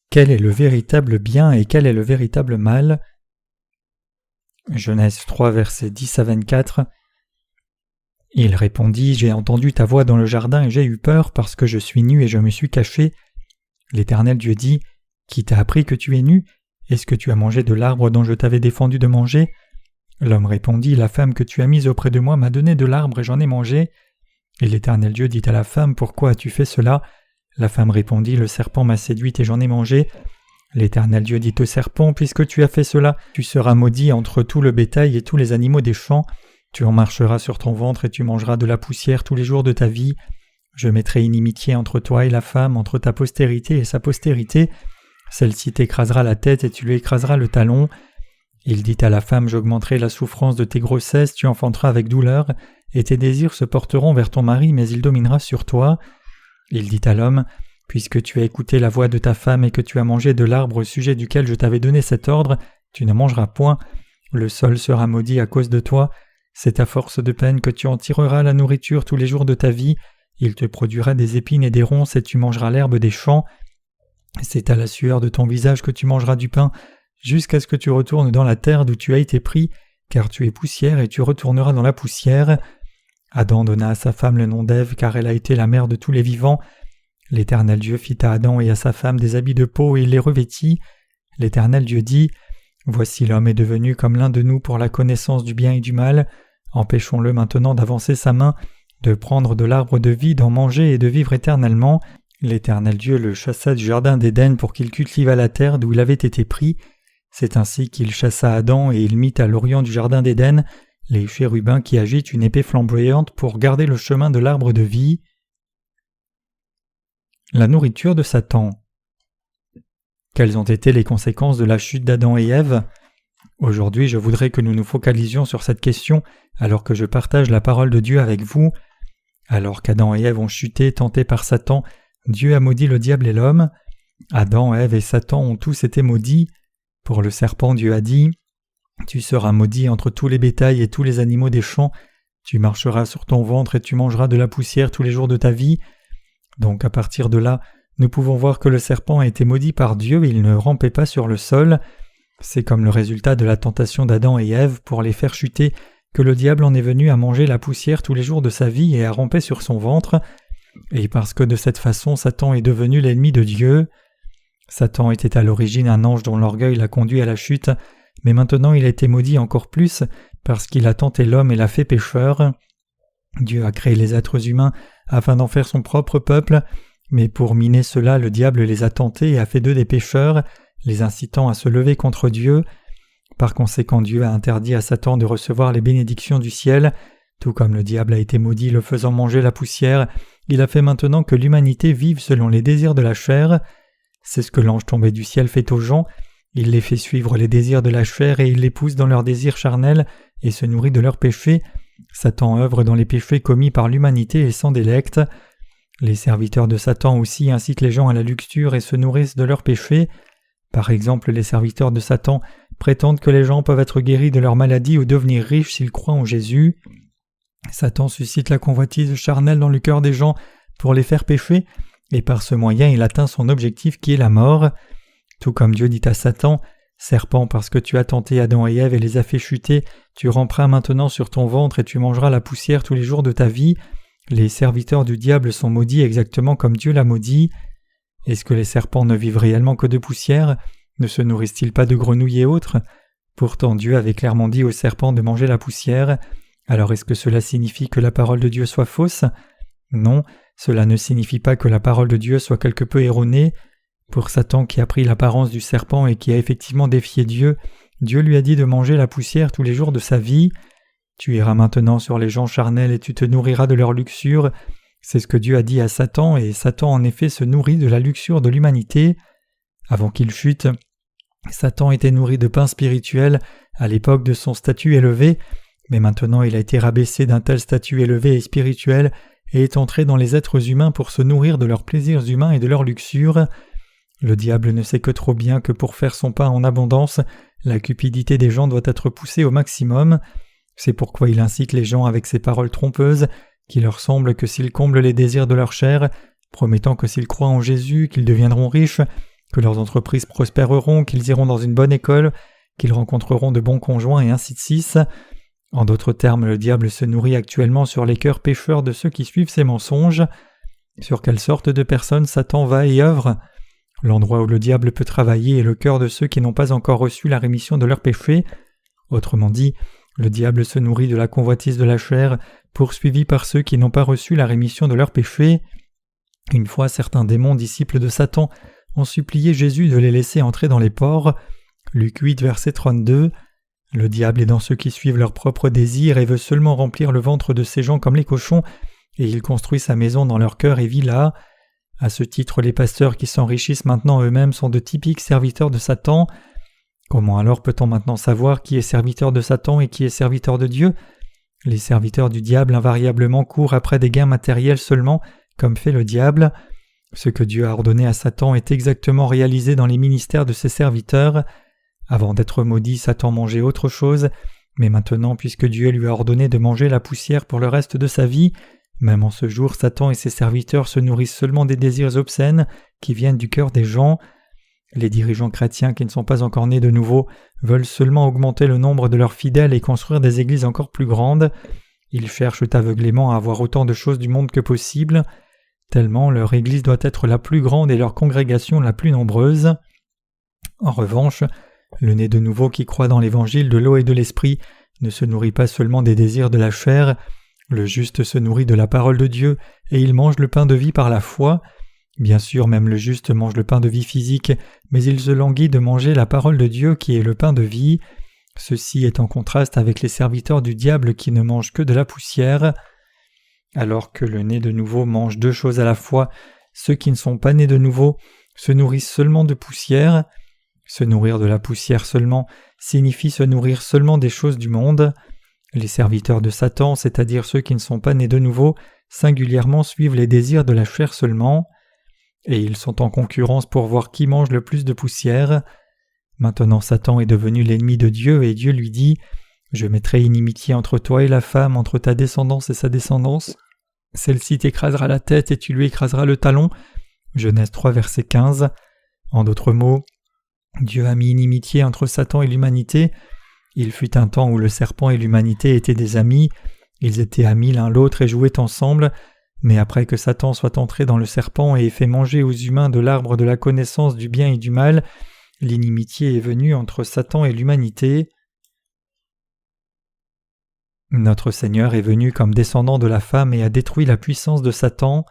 Quel est le véritable bien et quel est le véritable mal? Genèse 3, versets 10 à 24. Il répondit, « J'ai entendu ta voix dans le jardin et j'ai eu peur parce que je suis nu et je me suis caché. » L'Éternel Dieu dit, « Qui t'a appris que tu es nu? Est-ce que tu as mangé de l'arbre dont je t'avais défendu de manger ?» L'homme répondit, « La femme que tu as mise auprès de moi m'a donné de l'arbre et j'en ai mangé. » Et l'Éternel Dieu dit à la femme, « Pourquoi as-tu fait cela ?» La femme répondit, « Le serpent m'a séduite et j'en ai mangé. » L'Éternel Dieu dit au serpent, « Puisque tu as fait cela, tu seras maudit entre tout le bétail et tous les animaux des champs. Tu en marcheras sur ton ventre et tu mangeras de la poussière tous les jours de ta vie. Je mettrai inimitié entre toi et la femme, entre ta postérité et sa postérité. Celle-ci t'écrasera la tête et tu lui écraseras le talon. » Il dit à la femme, « J'augmenterai la souffrance de tes grossesses, tu enfanteras avec douleur, et tes désirs se porteront vers ton mari, mais il dominera sur toi. » Il dit à l'homme, « Puisque tu as écouté la voix de ta femme et que tu as mangé de l'arbre au sujet duquel je t'avais donné cet ordre, tu ne mangeras point. Le sol sera maudit à cause de toi. C'est à force de peine que tu en tireras la nourriture tous les jours de ta vie. Il te produira des épines et des ronces et tu mangeras l'herbe des champs. C'est à la sueur de ton visage que tu mangeras du pain, jusqu'à ce que tu retournes dans la terre d'où tu as été pris, car tu es poussière et tu retourneras dans la poussière. » Adam donna à sa femme le nom d'Ève, car elle a été la mère de tous les vivants. L'Éternel Dieu fit à Adam et à sa femme des habits de peau et il les revêtit. L'Éternel Dieu dit, « Voici l'homme est devenu comme l'un de nous pour la connaissance du bien et du mal. Empêchons-le maintenant d'avancer sa main, de prendre de l'arbre de vie, d'en manger et de vivre éternellement. » L'Éternel Dieu le chassa du jardin d'Éden pour qu'il cultivât la terre d'où il avait été pris. C'est ainsi qu'il chassa Adam et il mit à l'orient du jardin d'Éden les chérubins qui agitent une épée flamboyante pour garder le chemin de l'arbre de vie. La nourriture de Satan. Quelles ont été les conséquences de la chute d'Adam et Ève? Aujourd'hui, je voudrais que nous nous focalisions sur cette question alors que je partage la parole de Dieu avec vous. Alors qu'Adam et Ève ont chuté, tentés par Satan, Dieu a maudit le diable et l'homme. Adam, Ève et Satan ont tous été maudits. Pour le serpent, Dieu a dit, « Tu seras maudit entre tous les bétails et tous les animaux des champs. Tu marcheras sur ton ventre et tu mangeras de la poussière tous les jours de ta vie. » Donc à partir de là, nous pouvons voir que le serpent a été maudit par Dieu et il ne rampait pas sur le sol. C'est comme le résultat de la tentation d'Adam et Ève pour les faire chuter que le diable en est venu à manger la poussière tous les jours de sa vie et à ramper sur son ventre. Et parce que de cette façon Satan est devenu l'ennemi de Dieu. Satan était à l'origine un ange dont l'orgueil l'a conduit à la chute, mais maintenant il a été maudit encore plus parce qu'il a tenté l'homme et l'a fait pécheur. Dieu a créé les êtres humains afin d'en faire son propre peuple, mais pour miner cela, le diable les a tentés et a fait d'eux des pécheurs, les incitant à se lever contre Dieu. Par conséquent, Dieu a interdit à Satan de recevoir les bénédictions du ciel. Tout comme le diable a été maudit le faisant manger la poussière, il a fait maintenant que l'humanité vive selon les désirs de la chair. C'est ce que l'ange tombé du ciel fait aux gens. Il les fait suivre les désirs de la chair et il les pousse dans leurs désirs charnels et se nourrit de leurs péchés. Satan œuvre dans les péchés commis par l'humanité et s'en délecte. Les serviteurs de Satan aussi incitent les gens à la luxure et se nourrissent de leurs péchés. Par exemple, les serviteurs de Satan prétendent que les gens peuvent être guéris de leur maladie ou devenir riches s'ils croient en Jésus. Satan suscite la convoitise charnelle dans le cœur des gens pour les faire pécher, et par ce moyen il atteint son objectif qui est la mort. Tout comme Dieu dit à Satan, « Serpent, parce que tu as tenté Adam et Ève et les as fait chuter, tu ramperas maintenant sur ton ventre et tu mangeras la poussière tous les jours de ta vie. » Les serviteurs du diable sont maudits exactement comme Dieu l'a maudit. Est-ce que les serpents ne vivent réellement que de poussière? Ne se nourrissent-ils pas de grenouilles et autres? Pourtant Dieu avait clairement dit aux serpents de manger la poussière. Alors est-ce que cela signifie que la parole de Dieu soit fausse? Non, cela ne signifie pas que la parole de Dieu soit quelque peu erronée. Pour Satan qui a pris l'apparence du serpent et qui a effectivement défié Dieu, Dieu lui a dit de manger la poussière tous les jours de sa vie. Tu iras maintenant sur les gens charnels et tu te nourriras de leur luxure. C'est ce que Dieu a dit à Satan, et Satan en effet se nourrit de la luxure de l'humanité. Avant qu'il chute, Satan était nourri de pain spirituel à l'époque de son statut élevé, mais maintenant il a été rabaissé d'un tel statut élevé et spirituel et est entré dans les êtres humains pour se nourrir de leurs plaisirs humains et de leur luxure. Le diable ne sait que trop bien que pour faire son pain en abondance, la cupidité des gens doit être poussée au maximum. C'est pourquoi il incite les gens avec ses paroles trompeuses, qui leur semblent que s'ils comblent les désirs de leur chair, promettant que s'ils croient en Jésus, qu'ils deviendront riches, que leurs entreprises prospéreront, qu'ils iront dans une bonne école, qu'ils rencontreront de bons conjoints et ainsi de suite. En d'autres termes, le diable se nourrit actuellement sur les cœurs pécheurs de ceux qui suivent ses mensonges. Sur quelle sorte de personnes Satan va et œuvre? L'endroit où le diable peut travailler est le cœur de ceux qui n'ont pas encore reçu la rémission de leurs péchés. Autrement dit, le diable se nourrit de la convoitise de la chair, poursuivi par ceux qui n'ont pas reçu la rémission de leurs péchés. Une fois, certains démons disciples de Satan ont supplié Jésus de les laisser entrer dans les ports. Luc 8, verset 32. Le diable est dans ceux qui suivent leurs propres désirs et veut seulement remplir le ventre de ces gens comme les cochons, et il construit sa maison dans leur cœur et vit là. À ce titre, les pasteurs qui s'enrichissent maintenant eux-mêmes sont de typiques serviteurs de Satan. Comment alors peut-on maintenant savoir qui est serviteur de Satan et qui est serviteur de Dieu? Les serviteurs du diable invariablement courent après des gains matériels seulement, comme fait le diable. Ce que Dieu a ordonné à Satan est exactement réalisé dans les ministères de ses serviteurs. Avant d'être maudit, Satan mangeait autre chose, mais maintenant, puisque Dieu lui a ordonné de manger la poussière pour le reste de sa vie, même en ce jour, Satan et ses serviteurs se nourrissent seulement des désirs obscènes qui viennent du cœur des gens. Les dirigeants chrétiens qui ne sont pas encore nés de nouveau veulent seulement augmenter le nombre de leurs fidèles et construire des églises encore plus grandes. Ils cherchent aveuglément à avoir autant de choses du monde que possible, tellement leur église doit être la plus grande et leur congrégation la plus nombreuse. En revanche, le né de nouveau qui croit dans l'évangile de l'eau et de l'esprit ne se nourrit pas seulement des désirs de la chair. Le juste se nourrit de la parole de Dieu et il mange le pain de vie par la foi. Bien sûr, même le juste mange le pain de vie physique, mais il se languit de manger la parole de Dieu qui est le pain de vie. Ceci est en contraste avec les serviteurs du diable qui ne mangent que de la poussière. Alors que le né de nouveau mange deux choses à la fois, ceux qui ne sont pas nés de nouveau se nourrissent seulement de poussière. Se nourrir de la poussière seulement signifie se nourrir seulement des choses du monde. Les serviteurs de Satan, c'est-à-dire ceux qui ne sont pas nés de nouveau, singulièrement suivent les désirs de la chair seulement, et ils sont en concurrence pour voir qui mange le plus de poussière. Maintenant Satan est devenu l'ennemi de Dieu et Dieu lui dit « Je mettrai inimitié entre toi et la femme, entre ta descendance et sa descendance. Celle-ci t'écrasera la tête et tu lui écraseras le talon. » Genèse 3, verset 15. En d'autres mots, Dieu a mis inimitié entre Satan et l'humanité. Il fut un temps où le serpent et l'humanité étaient des amis. Ils étaient amis l'un l'autre et jouaient ensemble. Mais après que Satan soit entré dans le serpent et ait fait manger aux humains de l'arbre de la connaissance du bien et du mal, l'inimitié est venue entre Satan et l'humanité. Notre Seigneur est venu comme descendant de la femme et a détruit la puissance de Satan.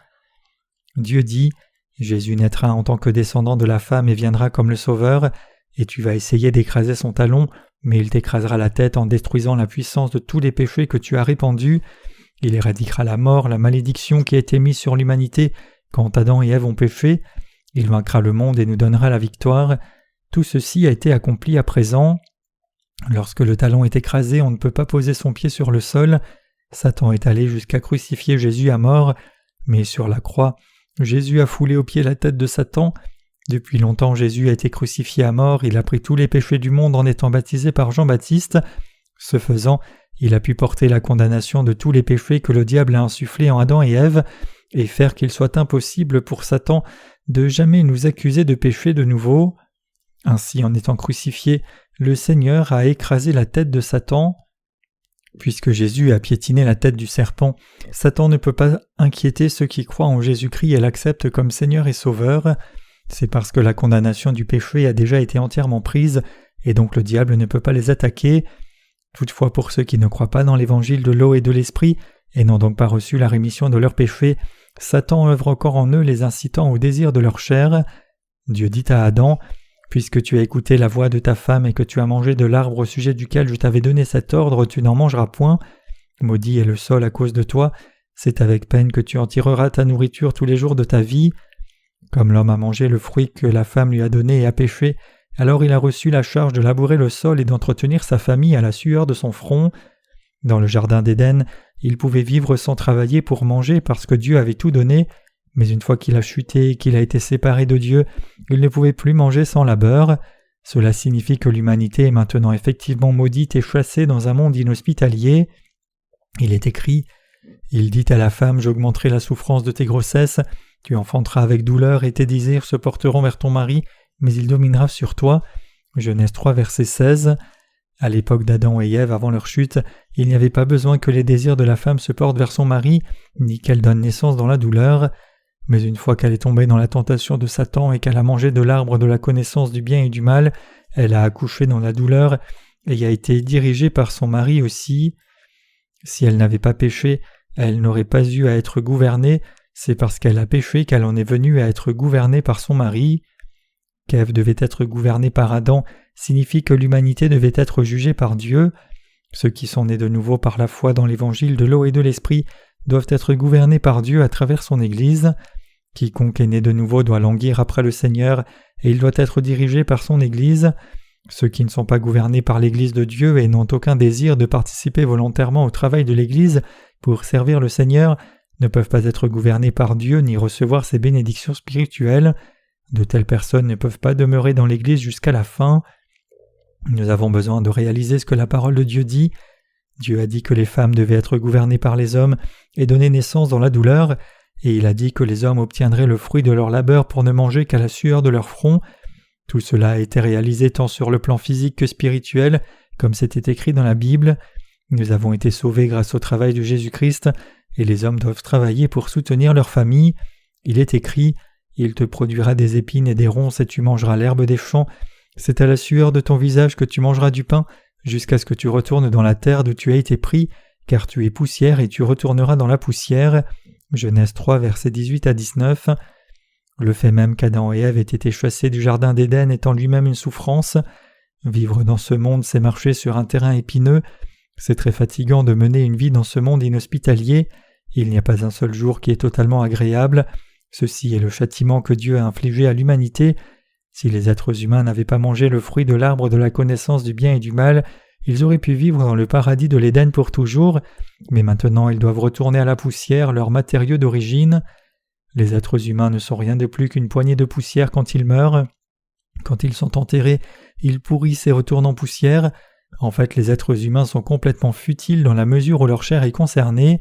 Dieu dit « Jésus naîtra en tant que descendant de la femme et viendra comme le Sauveur, et tu vas essayer d'écraser son talon, mais il t'écrasera la tête en détruisant la puissance de tous les péchés que tu as répandus. Il éradiquera la mort, la malédiction qui a été mise sur l'humanité quand Adam et Ève ont péché. Il vaincra le monde et nous donnera la victoire. Tout ceci a été accompli à présent. Lorsque le talon est écrasé, on ne peut pas poser son pied sur le sol. Satan est allé jusqu'à crucifier Jésus à mort, mais sur la croix, Jésus a foulé aux pieds la tête de Satan. Depuis longtemps, Jésus a été crucifié à mort, il a pris tous les péchés du monde en étant baptisé par Jean-Baptiste. Ce faisant, il a pu porter la condamnation de tous les péchés que le diable a insufflés en Adam et Ève, et faire qu'il soit impossible pour Satan de jamais nous accuser de péché de nouveau. Ainsi, en étant crucifié, le Seigneur a écrasé la tête de Satan. Puisque Jésus a piétiné la tête du serpent, Satan ne peut pas inquiéter ceux qui croient en Jésus-Christ et l'acceptent comme Seigneur et Sauveur. C'est parce que la condamnation du péché a déjà été entièrement prise, et donc le diable ne peut pas les attaquer. Toutefois, pour ceux qui ne croient pas dans l'évangile de l'eau et de l'esprit, et n'ont donc pas reçu la rémission de leurs péchés, Satan œuvre encore en eux les incitant au désir de leur chair. Dieu dit à Adam « Puisque tu as écouté la voix de ta femme et que tu as mangé de l'arbre au sujet duquel je t'avais donné cet ordre, tu n'en mangeras point. Maudit est le sol à cause de toi. C'est avec peine que tu en tireras ta nourriture tous les jours de ta vie. » Comme l'homme a mangé le fruit que la femme lui a donné et a péché, alors il a reçu la charge de labourer le sol et d'entretenir sa famille à la sueur de son front. Dans le jardin d'Éden, il pouvait vivre sans travailler pour manger parce que Dieu avait tout donné, mais une fois qu'il a chuté et qu'il a été séparé de Dieu, il ne pouvait plus manger sans labeur. Cela signifie que l'humanité est maintenant effectivement maudite et chassée dans un monde inhospitalier. Il est écrit « Il dit à la femme, j'augmenterai la souffrance de tes grossesses, tu enfanteras avec douleur et tes désirs se porteront vers ton mari, mais il dominera sur toi. Genèse 3, verset 16. À l'époque d'Adam et Ève, avant leur chute, il n'y avait pas besoin que les désirs de la femme se portent vers son mari, ni qu'elle donne naissance dans la douleur. Mais une fois qu'elle est tombée dans la tentation de Satan et qu'elle a mangé de l'arbre de la connaissance du bien et du mal, elle a accouché dans la douleur et a été dirigée par son mari aussi. Si elle n'avait pas péché, elle n'aurait pas eu à être gouvernée, c'est parce qu'elle a péché qu'elle en est venue à être gouvernée par son mari. Qu'Ève devait être gouvernée par Adam signifie que l'humanité devait être jugée par Dieu. Ceux qui sont nés de nouveau par la foi dans l'évangile de l'eau et de l'esprit doivent être gouvernés par Dieu à travers son Église. Quiconque est né de nouveau doit languir après le Seigneur et il doit être dirigé par son Église. Ceux qui ne sont pas gouvernés par l'Église de Dieu et n'ont aucun désir de participer volontairement au travail de l'Église pour servir le Seigneur ne peuvent pas être gouvernés par Dieu ni recevoir ses bénédictions spirituelles. De telles personnes ne peuvent pas demeurer dans l'Église jusqu'à la fin. Nous avons besoin de réaliser ce que la parole de Dieu dit. Dieu a dit que les femmes devaient être gouvernées par les hommes et donner naissance dans la douleur, et il a dit que les hommes obtiendraient le fruit de leur labeur pour ne manger qu'à la sueur de leur front. Tout cela a été réalisé tant sur le plan physique que spirituel, comme c'était écrit dans la Bible. Nous avons été sauvés grâce au travail de Jésus-Christ, et les hommes doivent travailler pour soutenir leur famille. Il est écrit « Il te produira des épines et des ronces et tu mangeras l'herbe des champs. C'est à la sueur de ton visage que tu mangeras du pain, jusqu'à ce que tu retournes dans la terre d'où tu as été pris, car tu es poussière et tu retourneras dans la poussière. » Genèse 3, versets 18 à 19. Le fait même qu'Adam et Ève aient été chassés du jardin d'Éden est en lui-même une souffrance. Vivre dans ce monde, c'est marcher sur un terrain épineux. C'est très fatigant de mener une vie dans ce monde inhospitalier. Il n'y a pas un seul jour qui est totalement agréable. Ceci est le châtiment que Dieu a infligé à l'humanité. Si les êtres humains n'avaient pas mangé le fruit de l'arbre de la connaissance du bien et du mal, ils auraient pu vivre dans le paradis de l'Éden pour toujours, mais maintenant ils doivent retourner à la poussière, leur matériau d'origine. Les êtres humains ne sont rien de plus qu'une poignée de poussière quand ils meurent. Quand ils sont enterrés, ils pourrissent et retournent en poussière. En fait, les êtres humains sont complètement futiles dans la mesure où leur chair est concernée.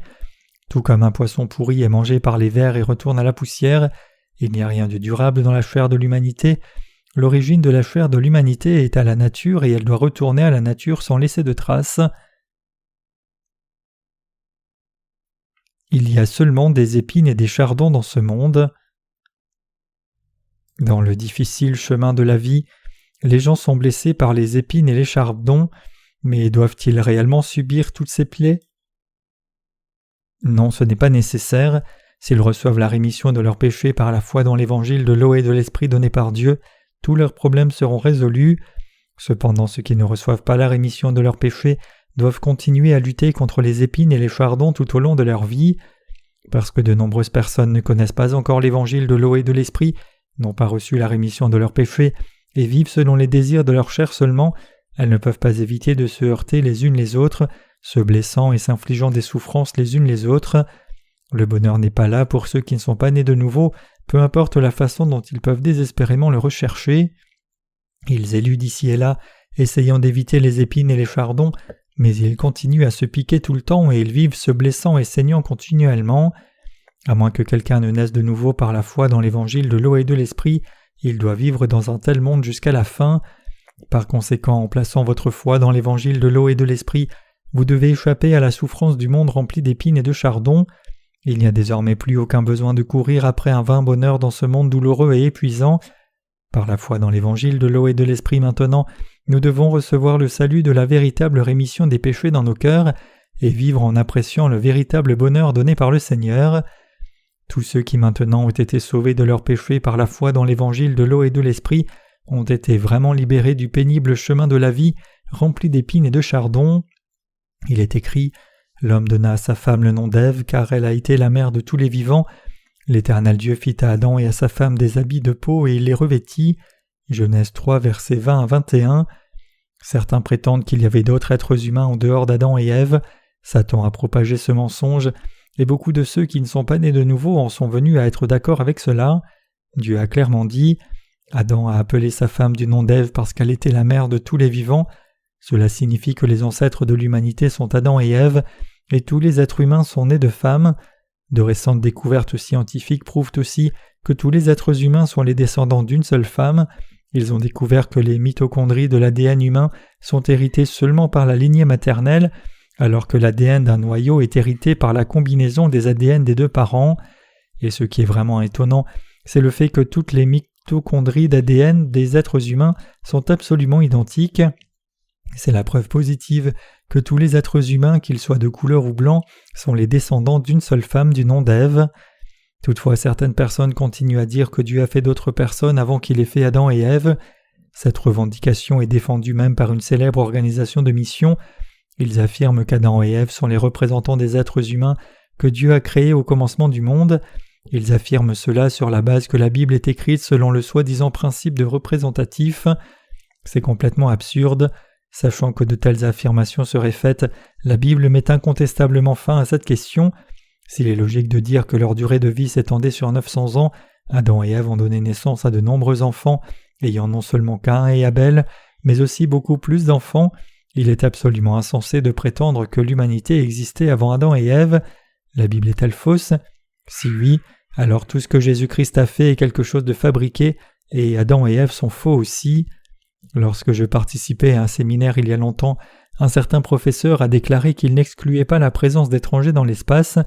Tout comme un poisson pourri est mangé par les vers et retourne à la poussière, il n'y a rien de durable dans la chair de l'humanité. L'origine de la chair de l'humanité est à la nature et elle doit retourner à la nature sans laisser de traces. Il y a seulement des épines et des chardons dans ce monde. Dans le difficile chemin de la vie, les gens sont blessés par les épines et les chardons, mais doivent-ils réellement subir toutes ces plaies ? Non, ce n'est pas nécessaire. S'ils reçoivent la rémission de leurs péchés par la foi dans l'évangile de l'eau et de l'esprit donné par Dieu, tous leurs problèmes seront résolus. Cependant, ceux qui ne reçoivent pas la rémission de leurs péchés doivent continuer à lutter contre les épines et les chardons tout au long de leur vie. Parce que de nombreuses personnes ne connaissent pas encore l'évangile de l'eau et de l'esprit, n'ont pas reçu la rémission de leurs péchés et vivent selon les désirs de leur chair seulement, elles ne peuvent pas éviter de se heurter les unes les autres, se blessant et s'infligeant des souffrances les unes les autres. Le bonheur n'est pas là pour ceux qui ne sont pas nés de nouveau, peu importe la façon dont ils peuvent désespérément le rechercher. Ils éludent ici et là, essayant d'éviter les épines et les chardons, mais ils continuent à se piquer tout le temps et ils vivent se blessant et saignant continuellement. À moins que quelqu'un ne naisse de nouveau par la foi dans l'évangile de l'eau et de l'esprit, il doit vivre dans un tel monde jusqu'à la fin. Par conséquent, en plaçant votre foi dans l'évangile de l'eau et de l'esprit, vous devez échapper à la souffrance du monde rempli d'épines et de chardons. Il n'y a désormais plus aucun besoin de courir après un vain bonheur dans ce monde douloureux et épuisant. Par la foi dans l'évangile de l'eau et de l'esprit maintenant, nous devons recevoir le salut de la véritable rémission des péchés dans nos cœurs et vivre en appréciant le véritable bonheur donné par le Seigneur. Tous ceux qui maintenant ont été sauvés de leurs péchés par la foi dans l'évangile de l'eau et de l'esprit ont été vraiment libérés du pénible chemin de la vie rempli d'épines et de chardons. Il est écrit « L'homme donna à sa femme le nom d'Ève, car elle a été la mère de tous les vivants. L'Éternel Dieu fit à Adam et à sa femme des habits de peau et il les revêtit. » Genèse 3, versets 20 à 21. Certains prétendent qu'il y avait d'autres êtres humains en dehors d'Adam et Ève. Satan a propagé ce mensonge, et beaucoup de ceux qui ne sont pas nés de nouveau en sont venus à être d'accord avec cela. Dieu a clairement dit « Adam a appelé sa femme du nom d'Ève parce qu'elle était la mère de tous les vivants. » Cela signifie que les ancêtres de l'humanité sont Adam et Ève, et tous les êtres humains sont nés de femmes. De récentes découvertes scientifiques prouvent aussi que tous les êtres humains sont les descendants d'une seule femme, Ils ont découvert que les mitochondries de l'ADN humain sont héritées seulement par la lignée maternelle, alors que l'ADN d'un noyau est hérité par la combinaison des ADN des deux parents. Et ce qui est vraiment étonnant, c'est le fait que toutes les mitochondries d'ADN des êtres humains sont absolument identiques. C'est la preuve positive que tous les êtres humains, qu'ils soient de couleur ou blancs, sont les descendants d'une seule femme du nom d'Ève. Toutefois, certaines personnes continuent à dire que Dieu a fait d'autres personnes avant qu'il ait fait Adam et Ève. Cette revendication est défendue même par une célèbre organisation de mission. Ils affirment qu'Adam et Ève sont les représentants des êtres humains que Dieu a créés au commencement du monde. Ils affirment cela sur la base que la Bible est écrite selon le soi-disant principe de représentatif. C'est complètement absurde. Sachant que de telles affirmations seraient faites, la Bible met incontestablement fin à cette question. S'il est logique de dire que leur durée de vie s'étendait sur 900 ans, Adam et Ève ont donné naissance à de nombreux enfants, ayant non seulement Caïn et Abel, mais aussi beaucoup plus d'enfants, il est absolument insensé de prétendre que l'humanité existait avant Adam et Ève. La Bible est-elle fausse? Si oui, alors tout ce que Jésus-Christ a fait est quelque chose de fabriqué, et Adam et Ève sont faux aussi. Lorsque je participais à un séminaire il y a longtemps, un certain professeur a déclaré qu'il n'excluait pas la présence d'étrangers dans l'espace.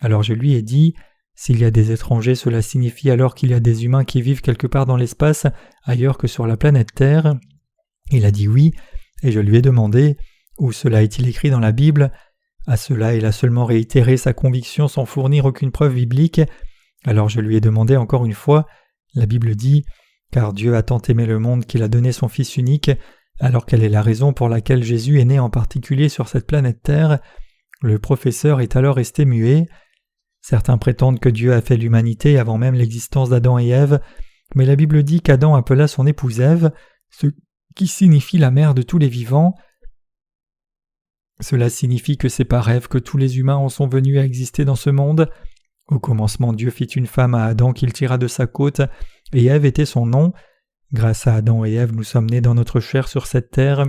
Alors je lui ai dit, s'il y a des étrangers, cela signifie alors qu'il y a des humains qui vivent quelque part dans l'espace, ailleurs que sur la planète Terre. Il a dit oui, et je lui ai demandé, où cela est-il écrit dans la Bible? À cela, il a seulement réitéré sa conviction sans fournir aucune preuve biblique. Alors je lui ai demandé encore une fois, la Bible dit, car Dieu a tant aimé le monde qu'il a donné son Fils unique, alors quelle est la raison pour laquelle Jésus est né en particulier sur cette planète Terre? Le professeur est alors resté muet. Certains prétendent que Dieu a fait l'humanité avant même l'existence d'Adam et Ève, mais la Bible dit qu'Adam appela son épouse Ève, ce qui signifie la mère de tous les vivants. Cela signifie que c'est par Ève que tous les humains en sont venus à exister dans ce monde. Au commencement, Dieu fit une femme à Adam qu'il tira de sa côte, et Ève était son nom. Grâce à Adam et Ève, nous sommes nés dans notre chair sur cette terre,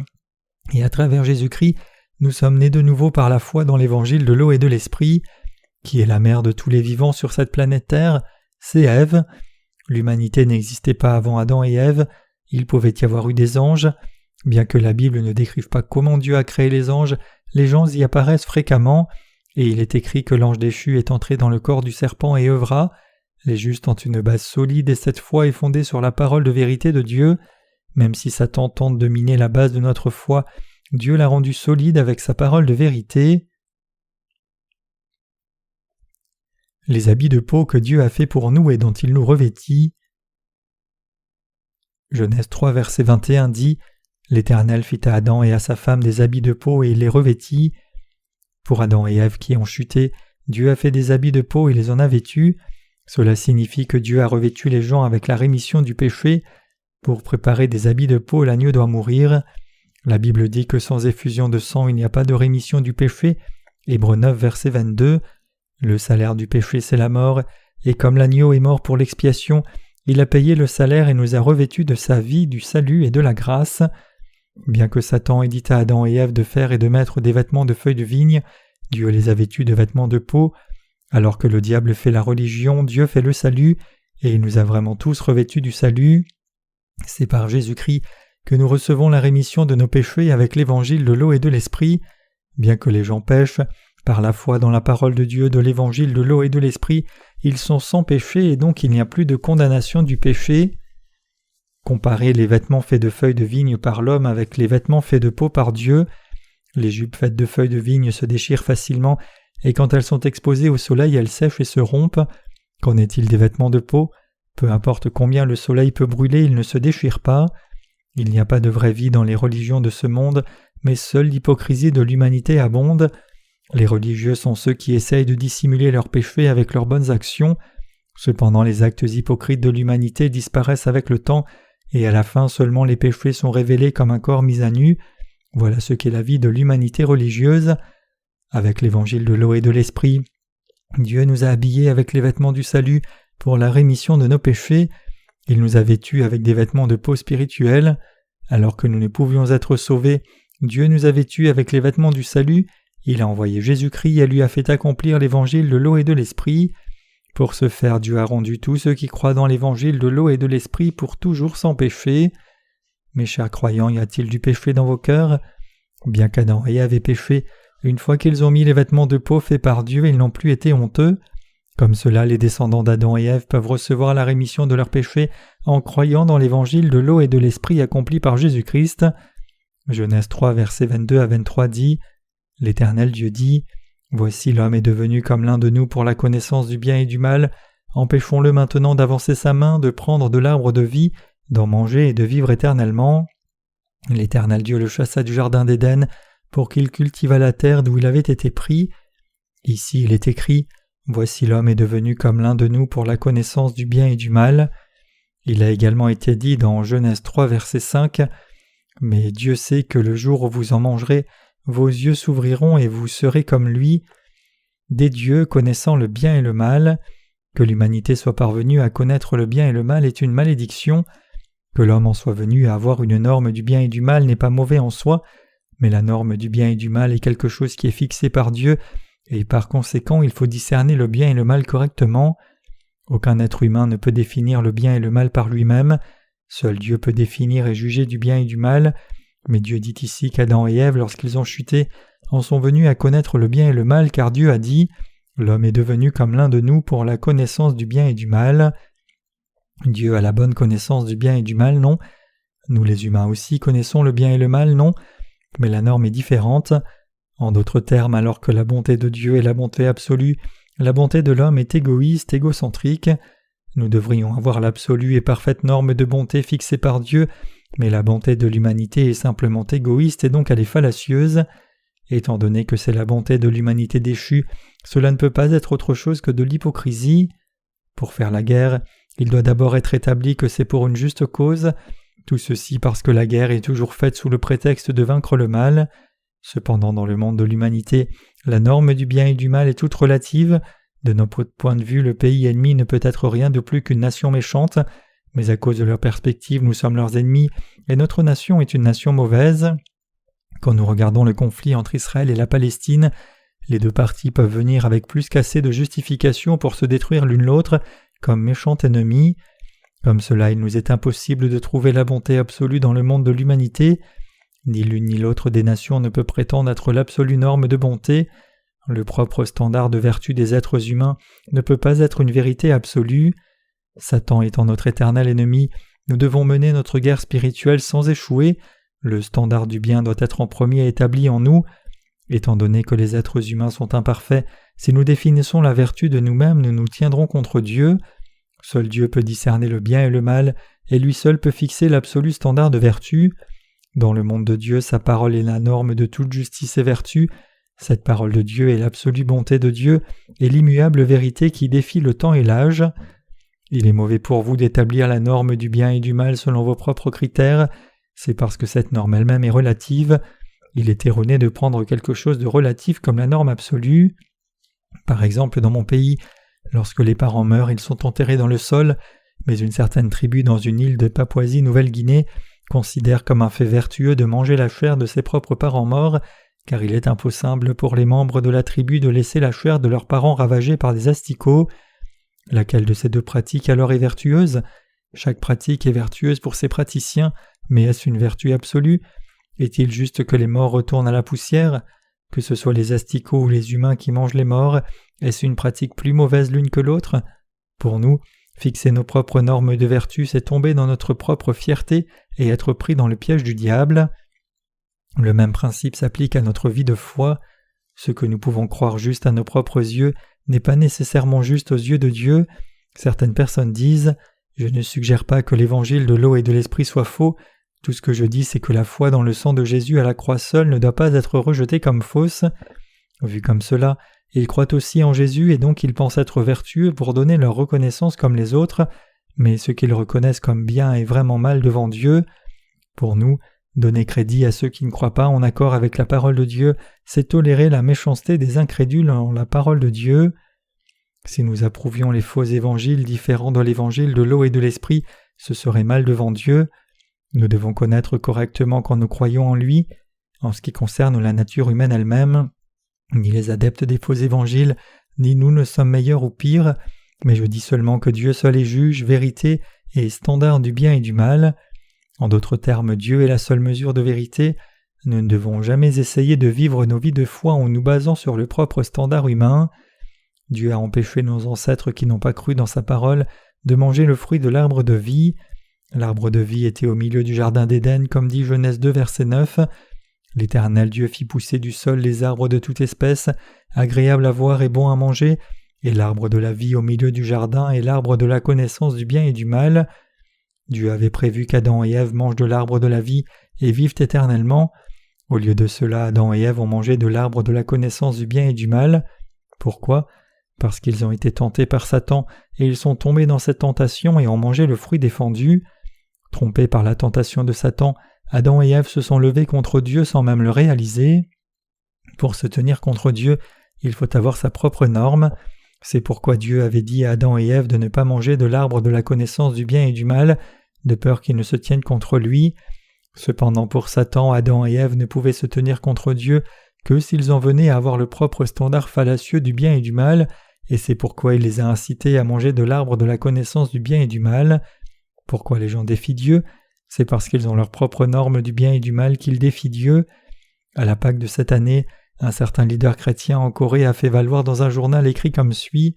et à travers Jésus-Christ, nous sommes nés de nouveau par la foi dans l'évangile de l'eau et de l'esprit. Qui est la mère de tous les vivants sur cette planète Terre? C'est Ève. L'humanité n'existait pas avant Adam et Ève, il pouvait y avoir eu des anges. Bien que la Bible ne décrive pas comment Dieu a créé les anges y apparaissent fréquemment, et il est écrit que l'ange déchu est entré dans le corps du serpent et œuvra. Les justes ont une base solide et cette foi est fondée sur la parole de vérité de Dieu. Même si Satan tente de miner la base de notre foi, Dieu l'a rendue solide avec sa parole de vérité. Les habits de peau que Dieu a fait pour nous et dont il nous revêtit. Genèse 3, verset 21 dit « L'Éternel fit à Adam et à sa femme des habits de peau et il les revêtit. » Pour Adam et Ève qui ont chuté, Dieu a fait des habits de peau et les en a vêtus. Cela signifie que Dieu a revêtu les gens avec la rémission du péché. Pour préparer des habits de peau, l'agneau doit mourir. La Bible dit que sans effusion de sang, il n'y a pas de rémission du péché. Hébreux 9, verset 22. Le salaire du péché, c'est la mort, et comme l'agneau est mort pour l'expiation, il a payé le salaire et nous a revêtus de sa vie, du salut et de la grâce. Bien que Satan ait dit à Adam et Ève de faire et de mettre des vêtements de feuilles de vigne, Dieu les a vêtus de vêtements de peau. Alors que le diable fait la religion, Dieu fait le salut, et il nous a vraiment tous revêtus du salut. C'est par Jésus-Christ que nous recevons la rémission de nos péchés avec l'évangile de l'eau et de l'esprit. Bien que les gens pêchent, par la foi dans la parole de Dieu de l'évangile de l'eau et de l'esprit, ils sont sans péché et donc il n'y a plus de condamnation du péché. Comparer les vêtements faits de feuilles de vigne par l'homme avec les vêtements faits de peau par Dieu. Les jupes faites de feuilles de vigne se déchirent facilement et quand elles sont exposées au soleil, elles sèchent et se rompent. Qu'en est-il des vêtements de peau? Peu importe combien le soleil peut brûler, ils ne se déchirent pas. Il n'y a pas de vraie vie dans les religions de ce monde, mais seule l'hypocrisie de l'humanité abonde. Les religieux sont ceux qui essayent de dissimuler leurs péchés avec leurs bonnes actions. Cependant, les actes hypocrites de l'humanité disparaissent avec le temps, et à la fin seulement les péchés sont révélés comme un corps mis à nu. Voilà ce qu'est la vie de l'humanité religieuse. Avec l'évangile de l'eau et de l'esprit, Dieu nous a habillés avec les vêtements du salut pour la rémission de nos péchés. Il nous a vêtus avec des vêtements de peau spirituelle. Alors que nous ne pouvions être sauvés, Dieu nous a vêtus avec les vêtements du salut. Il a envoyé Jésus-Christ et lui a fait accomplir l'évangile de l'eau et de l'esprit. Pour ce faire, Dieu a rendu tous ceux qui croient dans l'évangile de l'eau et de l'esprit pour toujours sans péché. Mes chers croyants, y a-t-il du péché dans vos cœurs? Bien qu'Adam et Ève aient péché, une fois qu'ils ont mis les vêtements de peau faits par Dieu, ils n'ont plus été honteux. Comme cela, les descendants d'Adam et Ève peuvent recevoir la rémission de leurs péchés en croyant dans l'évangile de l'eau et de l'esprit accompli par Jésus-Christ. Genèse 3, versets 22 à 23 dit « L'Éternel Dieu dit, Voici l'homme est devenu comme l'un de nous pour la connaissance du bien et du mal. Empêchons-le maintenant d'avancer sa main, de prendre de l'arbre de vie, d'en manger et de vivre éternellement. » L'Éternel Dieu le chassa du jardin d'Éden pour qu'il cultivât la terre d'où il avait été pris. Ici il est écrit « Voici l'homme est devenu comme l'un de nous pour la connaissance du bien et du mal. » Il a également été dit dans Genèse 3, verset 5 « Mais Dieu sait que le jour où vous en mangerez, vos yeux s'ouvriront et vous serez comme lui, des dieux connaissant le bien et le mal. » Que l'humanité soit parvenue à connaître le bien et le mal est une malédiction. Que l'homme en soit venu à avoir une norme du bien et du mal n'est pas mauvais en soi, mais la norme du bien et du mal est quelque chose qui est fixé par Dieu, et par conséquent il faut discerner le bien et le mal correctement. Aucun être humain ne peut définir le bien et le mal par lui-même. Seul Dieu peut définir et juger du bien et du mal, mais Dieu dit ici qu'Adam et Ève, lorsqu'ils ont chuté, en sont venus à connaître le bien et le mal, car Dieu a dit « L'homme est devenu comme l'un de nous pour la connaissance du bien et du mal. » Dieu a la bonne connaissance du bien et du mal, non. Nous les humains aussi connaissons le bien et le mal, non. Mais la norme est différente. En d'autres termes, alors que la bonté de Dieu est la bonté absolue, la bonté de l'homme est égoïste, égocentrique. Nous devrions avoir l'absolue et parfaite norme de bonté fixée par Dieu, mais la bonté de l'humanité est simplement égoïste et donc elle est fallacieuse. Étant donné que c'est la bonté de l'humanité déchue, cela ne peut pas être autre chose que de l'hypocrisie. Pour faire la guerre, il doit d'abord être établi que c'est pour une juste cause, tout ceci parce que la guerre est toujours faite sous le prétexte de vaincre le mal. Cependant, dans le monde de l'humanité, la norme du bien et du mal est toute relative. De notre point de vue, le pays ennemi ne peut être rien de plus qu'une nation méchante, mais à cause de leur perspective, nous sommes leurs ennemis, et notre nation est une nation mauvaise. Quand nous regardons le conflit entre Israël et la Palestine, les deux parties peuvent venir avec plus qu'assez de justification pour se détruire l'une l'autre comme méchants ennemis. Comme cela, il nous est impossible de trouver la bonté absolue dans le monde de l'humanité. Ni l'une ni l'autre des nations ne peut prétendre être l'absolue norme de bonté. Le propre standard de vertu des êtres humains ne peut pas être une vérité absolue. Satan étant notre éternel ennemi, nous devons mener notre guerre spirituelle sans échouer. Le standard du bien doit être en premier établi en nous. Étant donné que les êtres humains sont imparfaits, si nous définissons la vertu de nous-mêmes, nous nous tiendrons contre Dieu. Seul Dieu peut discerner le bien et le mal, et lui seul peut fixer l'absolu standard de vertu. Dans le monde de Dieu, sa parole est la norme de toute justice et vertu. Cette parole de Dieu est l'absolue bonté de Dieu et l'immuable vérité qui défie le temps et l'âge. Il est mauvais pour vous d'établir la norme du bien et du mal selon vos propres critères. C'est parce que cette norme elle-même est relative. Il est erroné de prendre quelque chose de relatif comme la norme absolue. Par exemple, dans mon pays, lorsque les parents meurent, ils sont enterrés dans le sol, mais une certaine tribu dans une île de Papouasie-Nouvelle-Guinée considère comme un fait vertueux de manger la chair de ses propres parents morts, car il est impossible pour les membres de la tribu de laisser la chair de leurs parents ravagés par des asticots. Laquelle de ces deux pratiques alors est vertueuse? Chaque pratique est vertueuse pour ses praticiens, mais est-ce une vertu absolue? Est-il juste que les morts retournent à la poussière? Que ce soit les asticots ou les humains qui mangent les morts, est-ce une pratique plus mauvaise l'une que l'autre? Pour nous, fixer nos propres normes de vertu, c'est tomber dans notre propre fierté et être pris dans le piège du diable. Le même principe s'applique à notre vie de foi. Ce que nous pouvons croire juste à nos propres yeux n'est pas nécessairement juste aux yeux de Dieu. Certaines personnes disent « Je ne suggère pas que l'évangile de l'eau et de l'esprit soit faux. Tout ce que je dis, c'est que la foi dans le sang de Jésus à la croix seule ne doit pas être rejetée comme fausse. » Vu comme cela, ils croient aussi en Jésus et donc ils pensent être vertueux pour donner leur reconnaissance comme les autres, mais ce qu'ils reconnaissent comme bien est vraiment mal devant Dieu. Pour nous, donner crédit à ceux qui ne croient pas en accord avec la parole de Dieu, c'est tolérer la méchanceté des incrédules en la parole de Dieu. Si nous approuvions les faux évangiles différents de l'évangile de l'eau et de l'esprit, ce serait mal devant Dieu. Nous devons connaître correctement quand nous croyons en lui. En ce qui concerne la nature humaine elle-même, ni les adeptes des faux évangiles, ni nous ne sommes meilleurs ou pires, mais je dis seulement que Dieu seul est juge, vérité et standard du bien et du mal. En d'autres termes, Dieu est la seule mesure de vérité. Nous ne devons jamais essayer de vivre nos vies de foi en nous basant sur le propre standard humain. Dieu a empêché nos ancêtres qui n'ont pas cru dans sa parole de manger le fruit de l'arbre de vie. L'arbre de vie était au milieu du jardin d'Éden, comme dit Genèse 2, verset 9. L'Éternel Dieu fit pousser du sol les arbres de toute espèce, agréables à voir et bons à manger, et l'arbre de la vie au milieu du jardin et l'arbre de la connaissance du bien et du mal. Dieu avait prévu qu'Adam et Ève mangent de l'arbre de la vie et vivent éternellement. Au lieu de cela, Adam et Ève ont mangé de l'arbre de la connaissance du bien et du mal. Pourquoi ? Parce qu'ils ont été tentés par Satan et ils sont tombés dans cette tentation et ont mangé le fruit défendu. Trompés par la tentation de Satan, Adam et Ève se sont levés contre Dieu sans même le réaliser. Pour se tenir contre Dieu, il faut avoir sa propre norme. C'est pourquoi Dieu avait dit à Adam et Ève de ne pas manger de l'arbre de la connaissance du bien et du mal, de peur qu'ils ne se tiennent contre lui. Cependant pour Satan, Adam et Ève ne pouvaient se tenir contre Dieu que s'ils en venaient à avoir le propre standard fallacieux du bien et du mal, et c'est pourquoi il les a incités à manger de l'arbre de la connaissance du bien et du mal. Pourquoi les gens défient Dieu ? C'est parce qu'ils ont leur propre norme du bien et du mal qu'ils défient Dieu. À la Pâque de cette année, un certain leader chrétien en Corée a fait valoir dans un journal écrit comme suit.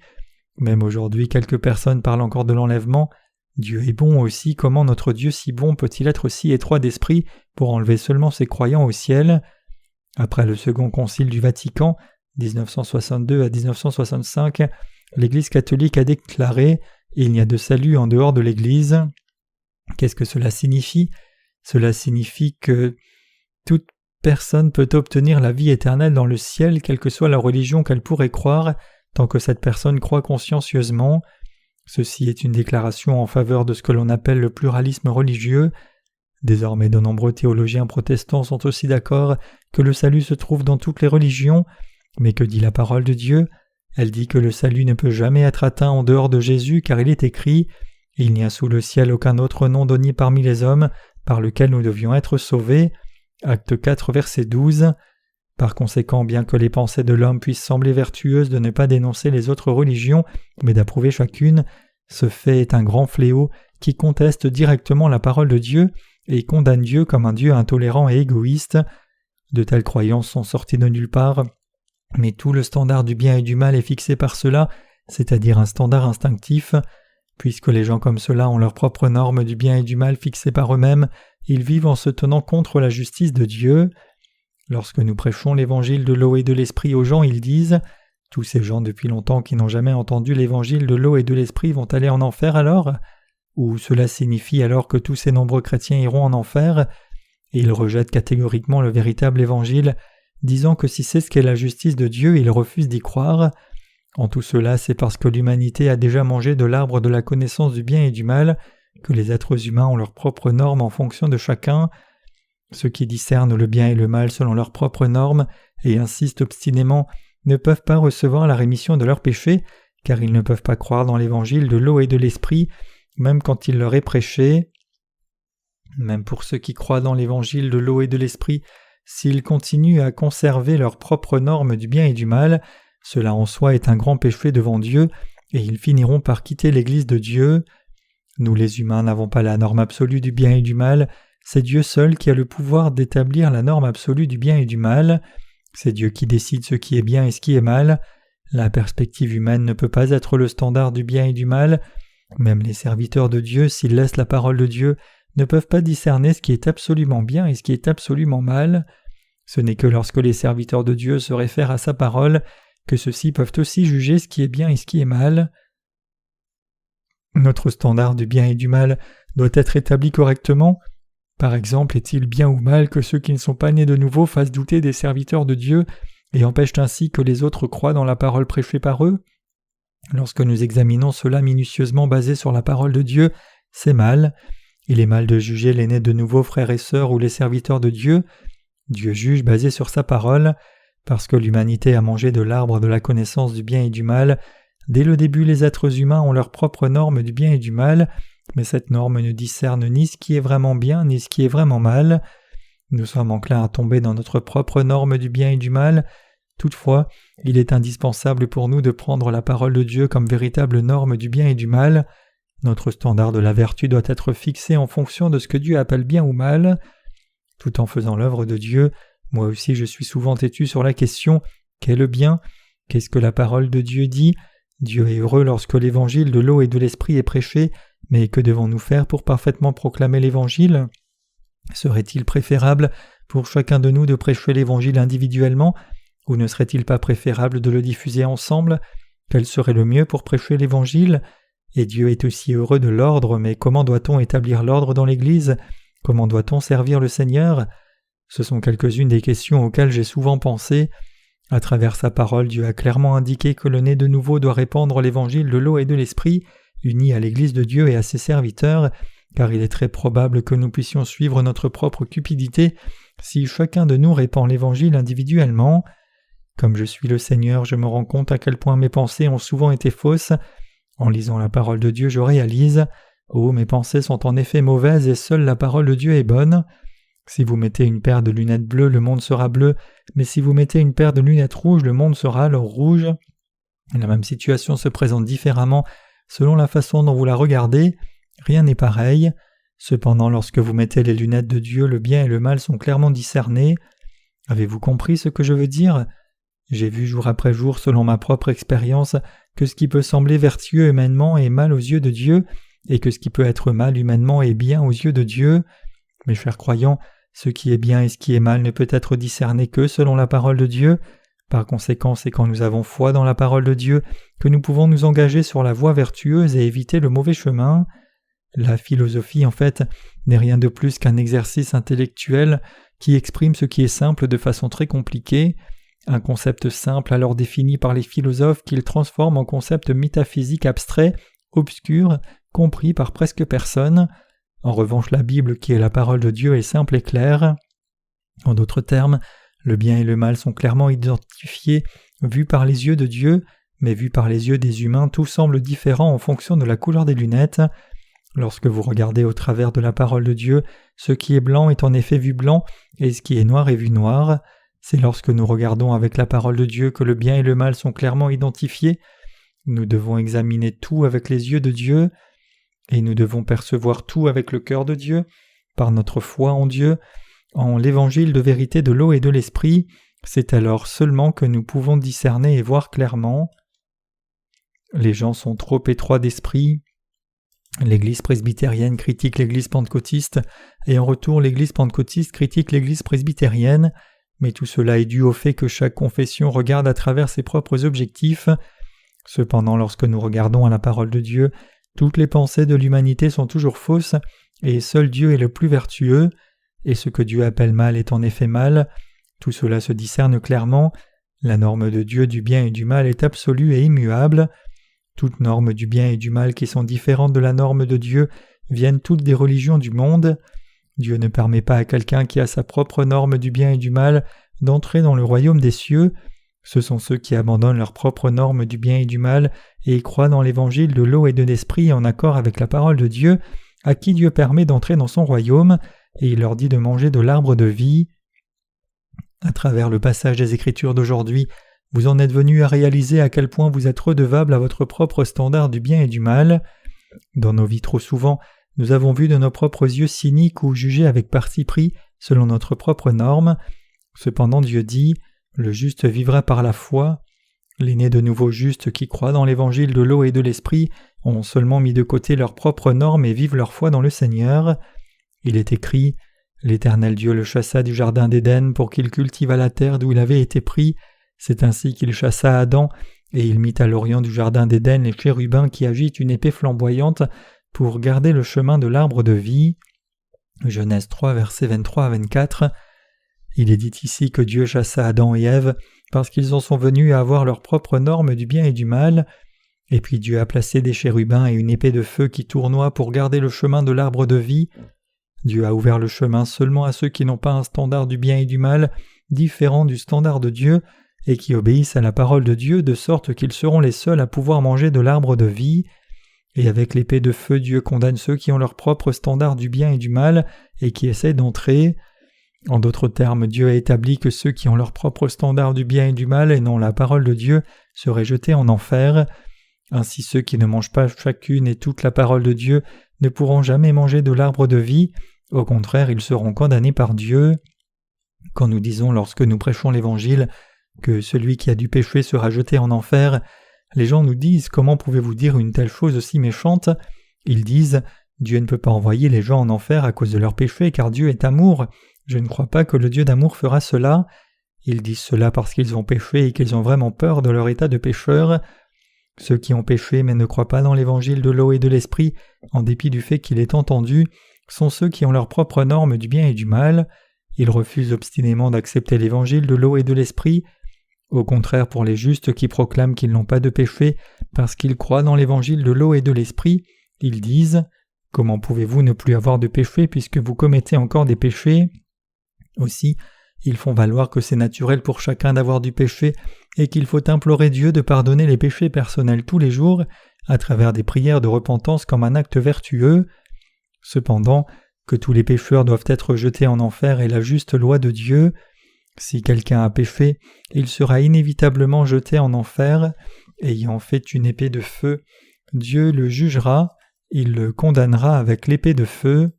Même aujourd'hui, quelques personnes parlent encore de l'enlèvement. Dieu est bon aussi, comment notre Dieu si bon peut-il être si étroit d'esprit pour enlever seulement ses croyants au ciel ? Après le second concile du Vatican, 1962 à 1965, l'Église catholique a déclaré « Il n'y a de salut en dehors de l'Église ». Qu'est-ce que cela signifie ? Cela signifie que toute personne peut obtenir la vie éternelle dans le ciel, quelle que soit la religion qu'elle pourrait croire, tant que cette personne croit consciencieusement. Ceci est une déclaration en faveur de ce que l'on appelle le pluralisme religieux. Désormais, de nombreux théologiens protestants sont aussi d'accord que le salut se trouve dans toutes les religions, mais que dit la parole de Dieu ? Elle dit que le salut ne peut jamais être atteint en dehors de Jésus, car il est écrit « Il n'y a sous le ciel aucun autre nom donné parmi les hommes par lequel nous devions être sauvés ». Acte 4, verset 12. Par conséquent, bien que les pensées de l'homme puissent sembler vertueuses de ne pas dénoncer les autres religions, mais d'approuver chacune, ce fait est un grand fléau qui conteste directement la parole de Dieu et condamne Dieu comme un Dieu intolérant et égoïste. De telles croyances sont sorties de nulle part, mais tout le standard du bien et du mal est fixé par cela, c'est-à-dire un standard instinctif. Puisque les gens comme cela ont leurs propres normes du bien et du mal fixées par eux-mêmes, ils vivent en se tenant contre la justice de Dieu. Lorsque nous prêchons l'évangile de l'eau et de l'esprit aux gens, ils disent « Tous ces gens depuis longtemps qui n'ont jamais entendu l'évangile de l'eau et de l'esprit vont aller en enfer alors ?» Ou cela signifie alors que tous ces nombreux chrétiens iront en enfer, et ils rejettent catégoriquement le véritable évangile, disant que si c'est ce qu'est la justice de Dieu, ils refusent d'y croire. En tout cela, c'est parce que l'humanité a déjà mangé de l'arbre de la connaissance du bien et du mal, que les êtres humains ont leurs propres normes en fonction de chacun. Ceux qui discernent le bien et le mal selon leurs propres normes et insistent obstinément ne peuvent pas recevoir la rémission de leurs péchés, car ils ne peuvent pas croire dans l'évangile de l'eau et de l'esprit, même quand il leur est prêché. Même pour ceux qui croient dans l'évangile de l'eau et de l'esprit, s'ils continuent à conserver leurs propres normes du bien et du mal, cela en soi est un grand péché devant Dieu, et ils finiront par quitter l'Église de Dieu. Nous les humains n'avons pas la norme absolue du bien et du mal, c'est Dieu seul qui a le pouvoir d'établir la norme absolue du bien et du mal. C'est Dieu qui décide ce qui est bien et ce qui est mal. La perspective humaine ne peut pas être le standard du bien et du mal. Même les serviteurs de Dieu, s'ils laissent la parole de Dieu, ne peuvent pas discerner ce qui est absolument bien et ce qui est absolument mal. Ce n'est que lorsque les serviteurs de Dieu se réfèrent à sa parole que ceux-ci peuvent aussi juger ce qui est bien et ce qui est mal. Notre standard du bien et du mal doit être établi correctement. Par exemple, est-il bien ou mal que ceux qui ne sont pas nés de nouveau fassent douter des serviteurs de Dieu et empêchent ainsi que les autres croient dans la parole prêchée par eux ? Lorsque nous examinons cela minutieusement basé sur la parole de Dieu, c'est mal. Il est mal de juger les nés de nouveau frères et sœurs ou les serviteurs de Dieu. Dieu juge basé sur sa parole. Parce que l'humanité a mangé de l'arbre de la connaissance du bien et du mal, dès le début les êtres humains ont leur propre norme du bien et du mal, mais cette norme ne discerne ni ce qui est vraiment bien ni ce qui est vraiment mal. Nous sommes enclins à tomber dans notre propre norme du bien et du mal. Toutefois, il est indispensable pour nous de prendre la parole de Dieu comme véritable norme du bien et du mal. Notre standard de la vertu doit être fixé en fonction de ce que Dieu appelle bien ou mal. Tout en faisant l'œuvre de Dieu, moi aussi je suis souvent têtu sur la question « Qu'est le bien ? Qu'est-ce que la parole de Dieu dit ? Dieu est heureux lorsque l'évangile de l'eau et de l'esprit est prêché, mais que devons-nous faire pour parfaitement proclamer l'évangile ? Serait-il préférable pour chacun de nous de prêcher l'évangile individuellement, ou ne serait-il pas préférable de le diffuser ensemble ? Quel serait le mieux pour prêcher l'évangile ? Et Dieu est aussi heureux de l'ordre, mais comment doit-on établir l'ordre dans l'Église ? Comment doit-on servir le Seigneur ? Ce sont quelques-unes des questions auxquelles j'ai souvent pensé. À travers sa parole, Dieu a clairement indiqué que le né de nouveau doit répandre l'évangile de l'eau et de l'esprit, uni à l'Église de Dieu et à ses serviteurs, car il est très probable que nous puissions suivre notre propre cupidité si chacun de nous répand l'évangile individuellement. Comme je suis le Seigneur, je me rends compte à quel point mes pensées ont souvent été fausses. En lisant la parole de Dieu, je réalise « Oh, mes pensées sont en effet mauvaises et seule la parole de Dieu est bonne. » Si vous mettez une paire de lunettes bleues, le monde sera bleu, mais si vous mettez une paire de lunettes rouges, le monde sera alors rouge. La même situation se présente différemment selon la façon dont vous la regardez. Rien n'est pareil. Cependant, lorsque vous mettez les lunettes de Dieu, le bien et le mal sont clairement discernés. Avez-vous compris ce que je veux dire ? J'ai vu jour après jour, selon ma propre expérience, que ce qui peut sembler vertueux humainement est mal aux yeux de Dieu, et que ce qui peut être mal humainement est bien aux yeux de Dieu. Mes chers croyants, ce qui est bien et ce qui est mal ne peut être discerné que selon la parole de Dieu. Par conséquent, c'est quand nous avons foi dans la parole de Dieu que nous pouvons nous engager sur la voie vertueuse et éviter le mauvais chemin. La philosophie, en fait, n'est rien de plus qu'un exercice intellectuel qui exprime ce qui est simple de façon très compliquée. Un concept simple alors défini par les philosophes qu'ils transforment en concept métaphysique abstrait, obscur, compris par presque personne. En revanche, la Bible, qui est la parole de Dieu, est simple et claire. En d'autres termes, le bien et le mal sont clairement identifiés, vus par les yeux de Dieu, mais vus par les yeux des humains, tout semble différent en fonction de la couleur des lunettes. Lorsque vous regardez au travers de la parole de Dieu, ce qui est blanc est en effet vu blanc, et ce qui est noir est vu noir. C'est lorsque nous regardons avec la parole de Dieu que le bien et le mal sont clairement identifiés. Nous devons examiner tout avec les yeux de Dieu, et nous devons percevoir tout avec le cœur de Dieu, par notre foi en Dieu, en l'évangile de vérité de l'eau et de l'esprit. C'est alors seulement que nous pouvons discerner et voir clairement. Les gens sont trop étroits d'esprit. L'Église presbytérienne critique l'Église pentecôtiste, et en retour l'Église pentecôtiste critique l'Église presbytérienne, mais tout cela est dû au fait que chaque confession regarde à travers ses propres objectifs. Cependant, lorsque nous regardons à la parole de Dieu, toutes les pensées de l'humanité sont toujours fausses, et seul Dieu est le plus vertueux, et ce que Dieu appelle mal est en effet mal. Tout cela se discerne clairement. La norme de Dieu du bien et du mal est absolue et immuable. Toutes normes du bien et du mal qui sont différentes de la norme de Dieu viennent toutes des religions du monde. Dieu ne permet pas à quelqu'un qui a sa propre norme du bien et du mal d'entrer dans le royaume des cieux. Ce sont ceux qui abandonnent leur propre norme du bien et du mal et croient dans l'évangile de l'eau et de l'esprit en accord avec la parole de Dieu, à qui Dieu permet d'entrer dans son royaume, et il leur dit de manger de l'arbre de vie. À travers le passage des Écritures d'aujourd'hui, vous en êtes venus à réaliser à quel point vous êtes redevables à votre propre standard du bien et du mal. Dans nos vies trop souvent, nous avons vu de nos propres yeux cyniques ou jugé avec parti pris selon notre propre norme. Cependant Dieu dit « Le juste vivra par la foi ». Les nés de nouveau justes qui croient dans l'évangile de l'eau et de l'esprit ont seulement mis de côté leurs propres normes et vivent leur foi dans le Seigneur. Il est écrit « L'Éternel Dieu le chassa du jardin d'Éden pour qu'il cultivât la terre d'où il avait été pris. C'est ainsi qu'il chassa Adam, et il mit à l'orient du jardin d'Éden les chérubins qui agitent une épée flamboyante pour garder le chemin de l'arbre de vie. » Genèse 3, versets 23 à 24. Il est dit ici que Dieu chassa Adam et Ève parce qu'ils en sont venus à avoir leurs propres normes du bien et du mal, et puis Dieu a placé des chérubins et une épée de feu qui tournoient pour garder le chemin de l'arbre de vie. Dieu a ouvert le chemin seulement à ceux qui n'ont pas un standard du bien et du mal différent du standard de Dieu et qui obéissent à la parole de Dieu de sorte qu'ils seront les seuls à pouvoir manger de l'arbre de vie. Et avec l'épée de feu, Dieu condamne ceux qui ont leur propre standard du bien et du mal et qui essaient d'entrer. En d'autres termes, Dieu a établi que ceux qui ont leur propre standard du bien et du mal et non la parole de Dieu seraient jetés en enfer. Ainsi ceux qui ne mangent pas chacune et toute la parole de Dieu ne pourront jamais manger de l'arbre de vie, au contraire ils seront condamnés par Dieu. Quand nous disons lorsque nous prêchons l'Évangile que celui qui a du péché sera jeté en enfer, les gens nous disent « Comment pouvez-vous dire une telle chose aussi méchante ?» Ils disent « Dieu ne peut pas envoyer les gens en enfer à cause de leurs péchés car Dieu est amour. Je ne crois pas que le Dieu d'amour fera cela. » Ils disent cela parce qu'ils ont péché et qu'ils ont vraiment peur de leur état de pécheur. Ceux qui ont péché mais ne croient pas dans l'Évangile de l'eau et de l'Esprit, en dépit du fait qu'il est entendu, sont ceux qui ont leurs propres normes du bien et du mal. Ils refusent obstinément d'accepter l'Évangile de l'eau et de l'Esprit. Au contraire, pour les justes qui proclament qu'ils n'ont pas de péché parce qu'ils croient dans l'Évangile de l'eau et de l'Esprit, ils disent « Comment pouvez-vous ne plus avoir de péché puisque vous commettez encore des péchés ?» Aussi, ils font valoir que c'est naturel pour chacun d'avoir du péché et qu'il faut implorer Dieu de pardonner les péchés personnels tous les jours à travers des prières de repentance comme un acte vertueux. Cependant, que tous les pécheurs doivent être jetés en enfer est la juste loi de Dieu. Si quelqu'un a péché, il sera inévitablement jeté en enfer. Ayant fait une épée de feu, Dieu le jugera, il le condamnera avec l'épée de feu.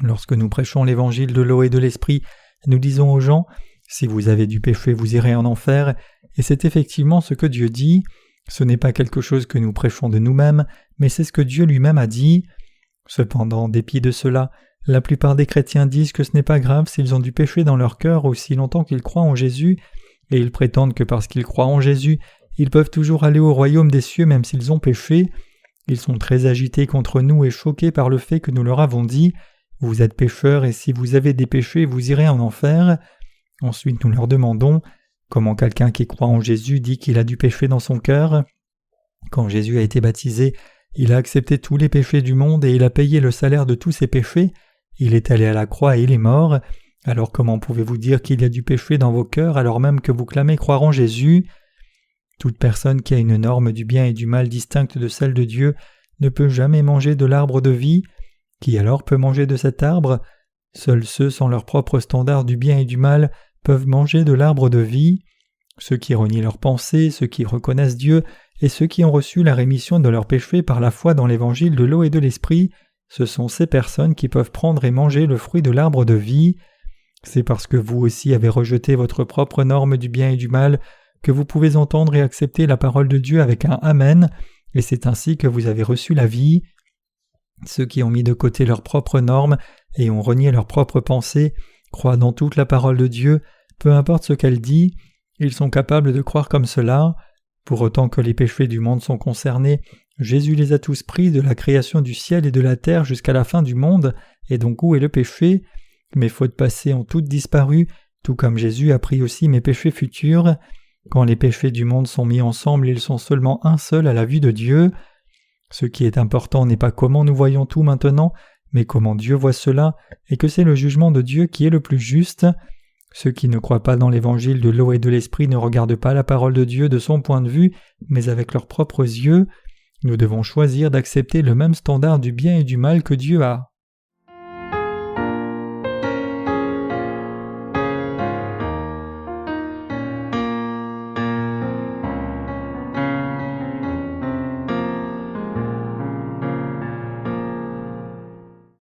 Lorsque nous prêchons l'Évangile de l'eau et de l'Esprit, nous disons aux gens « Si vous avez du péché, vous irez en enfer » et c'est effectivement ce que Dieu dit. Ce n'est pas quelque chose que nous prêchons de nous-mêmes, mais c'est ce que Dieu lui-même a dit. Cependant, en dépit de cela, la plupart des chrétiens disent que ce n'est pas grave s'ils ont du péché dans leur cœur aussi longtemps qu'ils croient en Jésus, et ils prétendent que parce qu'ils croient en Jésus, ils peuvent toujours aller au royaume des cieux même s'ils ont péché. Ils sont très agités contre nous et choqués par le fait que nous leur avons dit « Vous êtes pécheurs et si vous avez des péchés, vous irez en enfer ». Ensuite nous leur demandons comment quelqu'un qui croit en Jésus dit qu'il a du péché dans son cœur. Quand Jésus a été baptisé, il a accepté tous les péchés du monde et il a payé le salaire de tous ses péchés. Il est allé à la croix et il est mort. Alors comment pouvez-vous dire qu'il y a du péché dans vos cœurs alors même que vous clamez croire en Jésus ? Toute personne qui a une norme du bien et du mal distincte de celle de Dieu ne peut jamais manger de l'arbre de vie. Qui alors peut manger de cet arbre ? Seuls ceux sans leur propre standard du bien et du mal peuvent manger de l'arbre de vie. Ceux qui renient leurs pensées, ceux qui reconnaissent Dieu et ceux qui ont reçu la rémission de leurs péchés par la foi dans l'Évangile de l'eau et de l'Esprit, ce sont ces personnes qui peuvent prendre et manger le fruit de l'arbre de vie. C'est parce que vous aussi avez rejeté votre propre norme du bien et du mal que vous pouvez entendre et accepter la parole de Dieu avec un Amen, et c'est ainsi que vous avez reçu la vie. Ceux qui ont mis de côté leurs propres normes et ont renié leurs propres pensées croient dans toute la parole de Dieu, peu importe ce qu'elle dit, ils sont capables de croire comme cela. Pour autant que les péchés du monde sont concernés, Jésus les a tous pris de la création du ciel et de la terre jusqu'à la fin du monde, et donc où est le péché ? Mes fautes passées ont toutes disparu, tout comme Jésus a pris aussi mes péchés futurs. Quand les péchés du monde sont mis ensemble, ils sont seulement un seul à la vue de Dieu. Ce qui est important n'est pas comment nous voyons tout maintenant, mais comment Dieu voit cela, et que c'est le jugement de Dieu qui est le plus juste. Ceux qui ne croient pas dans l'Évangile de l'eau et de l'Esprit ne regardent pas la parole de Dieu de son point de vue, mais avec leurs propres yeux. Nous devons choisir d'accepter le même standard du bien et du mal que Dieu a.